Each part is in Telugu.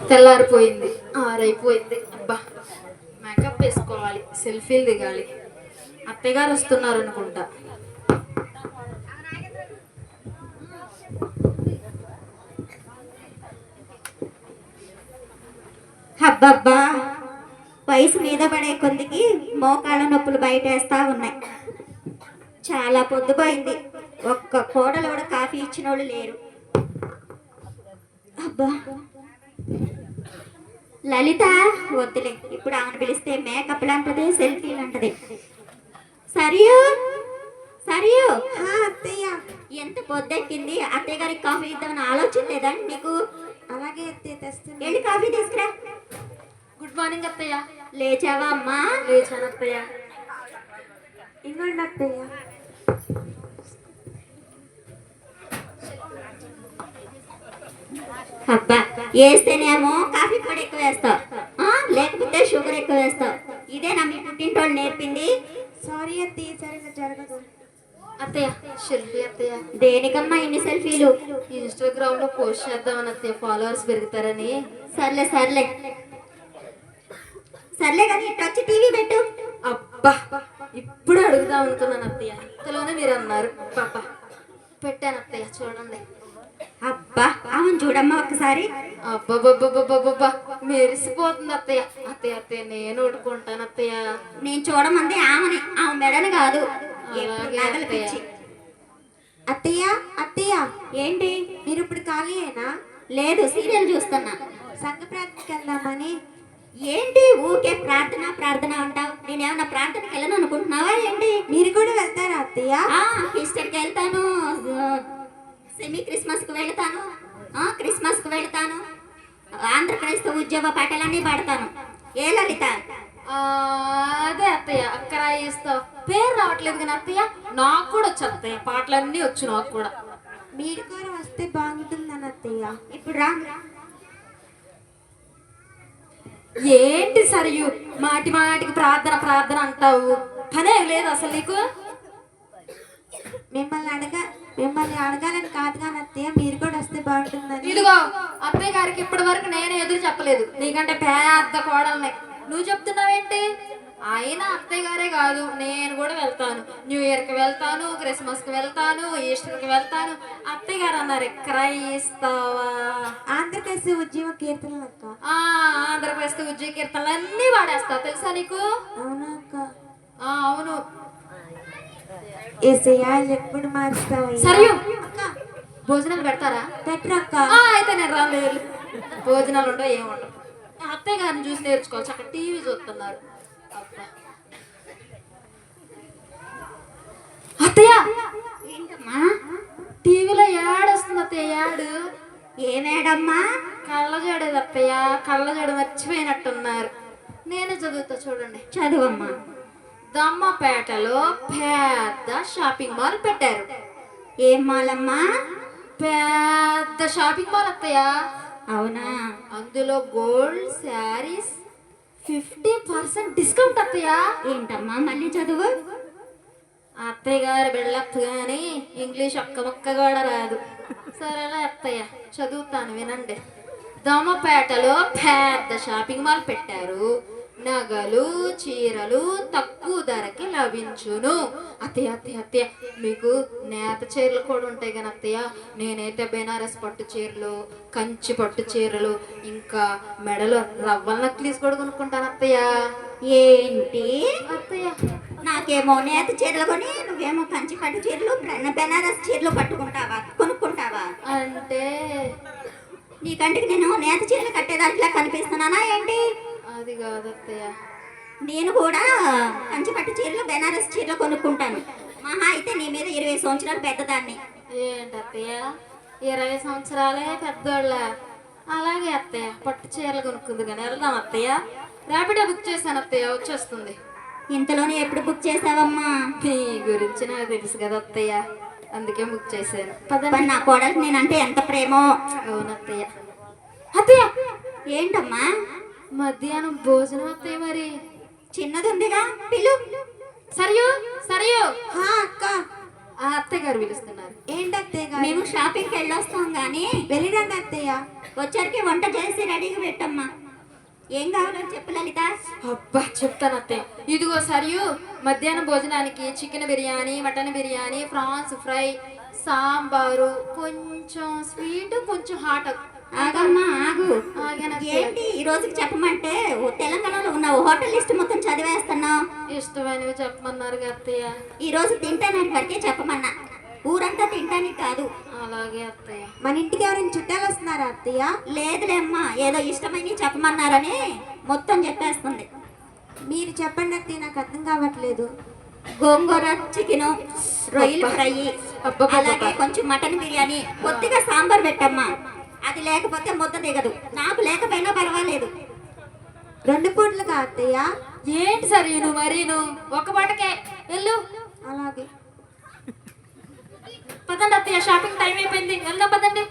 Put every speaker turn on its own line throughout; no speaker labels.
తెల్లారిపోయింది, ఆరైపోయింది. అబ్బా, మేకప్ వేసుకోవాలి, సెల్ఫీలు దిగాలి. అత్తయ్య గారు వస్తున్నారు అనుకుంటా.
అబ్బబ్బా, వయసు మీద పడే కొద్దికి మోకాళ్ళ నొప్పులు బయటేస్తా ఉన్నాయి. చాలా పొద్దుపోయింది. ఒక్క కోడలు కూడా కాఫీ ఇచ్చిన వాళ్ళు లేరు. అబ్బా, లలిత వద్దులే, ఇప్పుడు ఆమెను పిలిస్తే మేకప్లు అంటది, సెల్ఫీలు అంటది. సరియు సరియు,
అత్తయ్య,
ఎంత పొద్దెక్కింది, అత్తయ్య గారికి కాఫీ ఇద్దామని ఆలోచన లేదా నీకు?
అలాగే అత్తయ్య, తెస్తున్నా.
వెళ్ళి కాఫీ తీసుకురా.
గుడ్ మార్నింగ్ అత్తయ్య.
లేచావా అమ్మా?
లేచాను అత్తయ్య.
ఇవ్వండి అత్తయ్య.
అబ్బా, వేస్తేనేమో కాఫీ పొడి ఎక్కువ వేస్తావు, లేకపోతే షుగర్ ఎక్కువ వేస్తావు. ఇదేనా మీ పుట్టింటోళ్ళు నేర్పింది?
సారీ అత్తయ్య, సరిగా జరగదు.
అత్తయ్య, సెల్ఫీ అత్తయ్య.
దేనికమ్మా ఇన్ని సెల్ఫీలు?
ఇన్స్టాగ్రామ్ లో పోస్ట్ చేద్దామని అత్తయ్య, ఫాలోవర్స్ పెరుగుతారని.
సర్లే సర్లే సర్లే కానీ ఇటు వచ్చి టీవీ పెట్టు.
అబ్బా, ఇప్పుడు అడుగుదాం అనుకున్నాను అత్తయ్య, ఇంతలోనే మీరు అన్నారు. పాప పెట్టాను అత్తయ్య, చూడండి.
అబ్బా, అవును చూడమ్మా ఒకసారి.
అబ్బబ్బబ్బబ్బబ్బబ్బా, మెరిసిపోతుంది అత్తయ్య. అత్తయ్య అత్తయ్య, నేను ఉడుకుంటాను అత్తయ్య.
నేను చూడమంది ఆమెని, ఆమె మెడని కాదు.
అలాగే
నగలు
అత్తయ్య.
పిచ్చి.
అత్తయ్య అత్తయ్య,
ఏంటి?
మీరు ఇప్పుడు ఖాళీయేనా?
లేదు, సీరియల్ చూస్తున్నా.
సంఘ ప్రార్థనకి వెళ్దామని.
ఏంటి ఊకే ప్రార్థన ప్రార్థన అంటావు? నేనేమన్నా ప్రార్థనకి వెళ్ళను అనుకుంటున్నావా ఏంటి?
మీరు కూడా వెళ్తారా అత్తయ్య?
ఈస్టర్కి వెళ్తాను, సెమీ క్రిస్మస్కి వెళ్తాను, క్రిస్మస్కి వెళ్తాను, ఆంధ్ర క్రైస్తవ ఉద్యోగ పాటలన్నీ పాడతాను. ఏ లలిత?
అదే అత్తయ్య, అక్కర ఇస్తావు. పేరు రావట్లేదు కానీ అత్తయ్య, నాకు కూడా వచ్చు అత్తయ్య, పాటలన్నీ వచ్చు నాకు కూడా.
మీరు కూడా వస్తే బాగుంటుందని అత్తయ్య.
ఇప్పుడు రా.
ఏంటి సరియు, మాటి మాటికి ప్రార్థన ప్రార్థన అంటావు? పనే లేదు అసలు నీకు.
మిమ్మల్ని అడగాలని కాదు కానీ అత్తయ్య, మీరు కూడా వస్తే బాగుంటుందని.
ఇదిగో, అత్తయ్య గారికి ఇప్పటి వరకు నేను ఎదురు చెప్పలేదు, నీకంటే పెద్ద కోడల్ని నువ్వు చెప్తున్నావేంటి? అయినా అత్తయ్య గారే కాదు, నేను కూడా వెళ్తాను. న్యూ ఇయర్కి వెళ్తాను, క్రిస్మస్కి వెళ్తాను, ఈస్టర్కి వెళ్తాను. అత్తయ్య గారు అన్నారు, క్రైస్తవా
ఆంధ్రప్రదేశ్ ఉద్యమ కీర్తనలు అక్క.
ఆంధ్రప్రదేశ్ ఉద్యోగ కీర్తనలు అన్నీ వాడేస్తా, తెలుసా నీకు?
అవునా అక్క?
అవును.
ఏసయ్యా, ఎప్పుడు మారుస్తావు?
సరియు, భోజనాలు పెడతారా?
పెట్టరక్క.
అయితే నేను రాలేదు. భోజనాలు ఉండవు, ఏముండవు. అత్తయ్య గారిని చూసి నేర్చుకోవచ్చు, అక్కడ టీవీ చూస్తున్నారు. అత్తయ్య,
ఏంటమ్మా?
టీవీలో యాడ్ వస్తుంది అత్తయ్య, యాడ్.
ఏమేడమ్మా?
కళ్ళజోడేది అత్తయ్య, కళ్ళజోడు మర్చిపోయినట్టున్నారు. నేనే చదువుతా, చూడండి.
చదువమ్మా.
దమ్మపేటలో పెద్ద షాపింగ్ మాల్ పెట్టారు.
ఏం మాలమ్మా?
పెద్ద షాపింగ్ మాల్ అత్తయ్య.
అవునా?
అందులో గోల్డ్ శారీస్ 50% డిస్కౌంట్ అత్తయ్య.
ఏంటమ్మా మళ్ళీ చదువు?
అత్తయ్య గారు బిల్డప్ కానీ ఇంగ్లీష్ ఒక్క మొక్క కూడా రాదు. సరేలే అత్తయ్య, చదువుతాను, వినండి. దమ్మపేటలో పెద్ద షాపింగ్ మాల్ పెట్టారు. నగలు, చీరలు తక్కువ ధరకి లభించును. అత్తయ్య అత్తయ్య అత్తయ్య, మీకు నేత చీరలు కూడా ఉంటాయి కానీ అత్తయ్య, నేనైతే బెనారస్ పట్టు చీరలు, కంచి పట్టు చీరలు, ఇంకా మెడలో రవ్వల నక్లీస్ కూడా కొనుక్కుంటాను అత్తయ్య.
ఏంటి
అత్తయ్య,
నాకేమో నేత చీరలు కొని, నువ్వేమో కంచి పట్టు చీరలు, బెనారస్ చీరలు కొనుక్కుంటావా?
అంటే
నీ కంటికి నేను నేత చీరలు కట్టేదాంట్లో కనిపిస్తున్నానా ఏంటి?
అది కాదు అత్తయ్య,
నేను కూడా కంచి పట్టు చీరలు, బెనారస్ చీరలు కొనుక్కుంటాను. మహా అయితే నీ మీద 20 సంవత్సరాలు పెద్దదాన్ని.
ఏంటి అత్తయ్య, 20 సంవత్సరాలే పెద్దోళ్ళ? అలాగే అత్తయ్య, పట్టు చీరలు కొనుక్కుంది కానీ వెళ్దాం అత్తయ్య. ర్యాపిడో బుక్ చేశాను అత్తయ్య, వచ్చేస్తుంది.
ఇంతలోనే ఎప్పుడు బుక్ చేసావమ్మా?
మీ గురించి నాకు తెలుసు కదా అత్తయ్య, అందుకే బుక్ చేశాను.
మరి నా కోడలికి నేనంటే ఎంత ప్రేమో.
అవును అత్తయ్య. అత్తయ్య,
ఏంటమ్మా?
మధ్యాహ్నం భోజనం అత్తయ్య, మరి
చిన్నది ఉందిగా, పిలు.
సరియు సరియు.
అక్క,
అత్తయ్య గారు పిలుస్తున్నారు.
ఏంటి అత్తయ్య గారు?
మేము షాపింగ్కి వెళ్ళొస్తాం గానీ
వెళ్ళిరండి అత్తయ్య.
వచ్చరికి వంట చేసి రెడీగా పెట్టమ్మా. ఏం కావాలో చెప్పు లలిత.
అబ్బా చెప్తాను అత్తయ్య. ఇదిగో సరియు మధ్యాహ్నం భోజనానికి chicken biryani, mutton biryani, prawns fry, sambar, కొంచెం స్వీట్, కొంచెం హాట్.
ఆగమ్మా ఆగు.
ఆగానత్తయ్య.
ఏంటి ఈ రోజుకి చెప్పమంటే తెలంగాణలో ఉన్న హోటల్ లిస్ట్ మొత్తం చదివేస్తున్నావు.
ఇష్టమైనవి చెప్పమన్నారు అత్తయ్య.
ఈ రోజు తింటానికి వరకే చెప్పమన్నా, ఊరంతా తింటానికి కాదు.
అలాగే అత్తయ్య.
మన ఇంటికి ఎవరైనా చుట్టాలు వస్తున్నారా అత్తయ్య?
లేదులే అమ్మా, ఏదో ఇష్టమైనవి చెప్పమన్నారని మొత్తం చెప్పేస్తుంది.
మీరు చెప్పండి అత్తయ్య, నాకు అర్థం కావట్లేదు.
గోంగూర చికెను, రొయ్యలు ఫ్రై,
అబ్బబ్బబ్బబ్బ.
అలాగే కొంచెం మటన్ బిర్యానీ, కొద్దిగా సాంబార్ పెట్టమ్మా. అది లేకపోతే ముద్ద దిగదు. నాకు లేకపోయినా పర్వాలేదు.
2 పూట్లుగా అత్తయ్య?
ఏంటి సరే నువ్వు మరి నువ్వు ఒక పాటకే వెళ్ళు.
అలాగే.
పదండి అత్తయ్య, షాపింగ్ టైం అయిపోయింది, వెళ్దాం పదండి.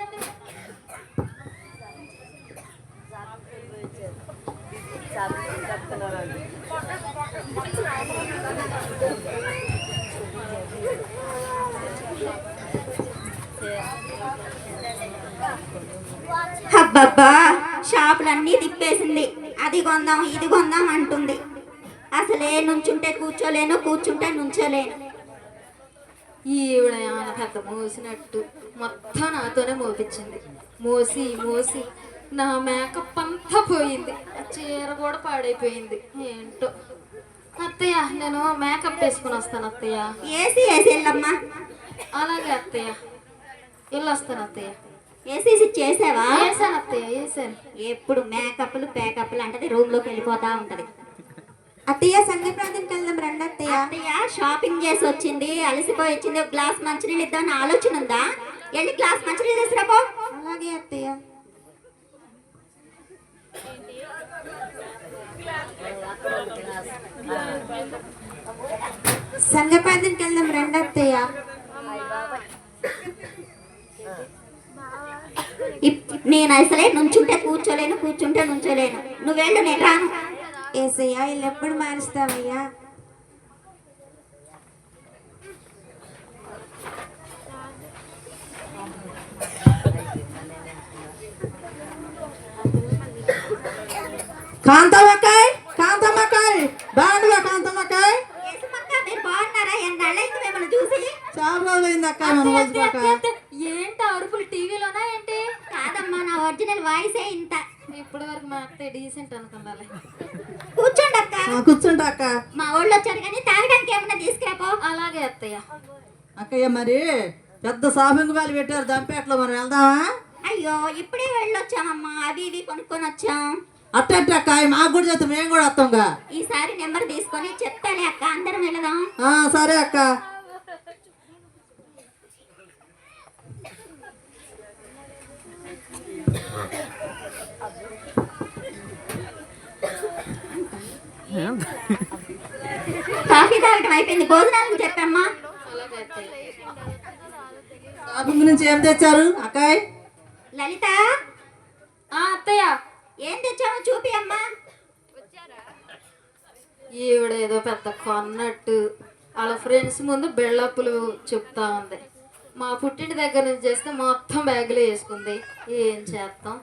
అబ్బబ్బా, షాపులన్నీ తిప్పేసింది. అది కొందాం ఇది కొందాం అంటుంది. అసలే నుంచుంటే కూర్చోలేను, కూర్చుంటే నుంచోలేను.
ఈవిడ ఏమైనా పెద్ద మోసినట్టు మొత్తం నాతోనే మోపించింది. మోసి మోసి నా మేకప్ అంతా పోయింది, ఆ చీర కూడా పాడైపోయింది. ఏంటో అత్తయ్య, నేను మేకప్ వేసుకుని వస్తాను అత్తయ్య.
ఏసీ వెళ్ళమ్మా.
అలాగే అత్తయ్య, వెళ్ళొస్తాను అత్తయ్య.
ఏసీసి చేసావా?
వేసాను అత్తయ్య, వేసాను.
ఎప్పుడు మేకప్లు పేకప్లు అంటది, రూమ్ లోకి వెళ్ళిపోతా ఉంటది.
అత్తయ్య సంగీ ప్రాంతానికి వెళ్దాం రండి అత్తయ్య.
అత్తయ్య షాపింగ్ చేసి వచ్చింది, అలసిపోయి వచ్చింది. ఒక గ్లాస్ మంచినీళ్ళు ఇద్దామని ఆలోచన ఉందా? వెళ్ళి గ్లాస్ మంచినీళ్ళు తీసుకురాపో.
అలాగే అత్తయ్య. సంగీ ప్రాంతానికి వెళ్దాం రండి అత్తయ్య.
నేను అసలే నుంచుంటే కూర్చోలేను, కూర్చుంటే నుంచోలేను. నువ్వు వెళ్ళు, నేను రాను.
ఏసయ్యా వీళ్ళు ఎప్పుడు మారుస్తావయ్యా?
కాంతమ్మకాయ్ కాంతమ్మకాయ్ బాగుండుగా కాంతమ్మకాయ్.
యేసుమక్క, మీరు బాగున్నారా? ఎన్నాళ్ళైంది మిమ్మల్ని చూసి.
చాలా రోజులైంది అక్క మనం వచ్చిపోక.
ఏంటి అరుపులు టీవీలోనా ఏంటి?
కాదమ్మా, నా ఒరిజినల్ వాయిసే ఇంత.
ఇప్పటి వరకు మా అత్తయ్య డీసెంట్ అనుకుండాలి.
కూర్చోండి అక్క.
కూర్చుంటా అక్క.
మా వాళ్ళు వచ్చారు కానీ తాగడానికి ఏమన్నా తీసుకురాపో.
అలాగే అత్తయ్య.
అక్కయ్య మరి పెద్ద షాపింగ్ మాల్ పెట్టారు దంపేటలో, మనం వెళ్దామా?
అయ్యో, ఇప్పుడే వెళ్ళొచ్చామమ్మా, అవి ఇవి కొనుక్కొని వచ్చాం.
అట్ట అక్క, మాకు కూడా చేస్తాం, మేము కూడా వస్తాంగా.
ఈసారి నెంబర్ తీసుకొని చెప్తాలే అక్క, అందరం వెళదాం.
సరే అక్క.
కాఫీ తాగటం అయిపోయింది, భోజనాలకు చెప్పమ్మా.
అలాగే అత్తయ్య.
షాపింగ్ నుంచి ఏం తెచ్చారు అక్కాయ్?
లలిత,
అత్తయ్య,
ఏం తెచ్చామో చూపి అమ్మా.
ఈవిడ ఏదో పెద్ద కొన్నట్టు వాళ్ళ ఫ్రెండ్స్ ముందు బెళ్ళప్పులు చెప్తా ఉంది. మా పుట్టింటి దగ్గర నుంచి చేస్తే మొత్తం బ్యాగులో వేసుకుంది. ఏం చేస్తాం.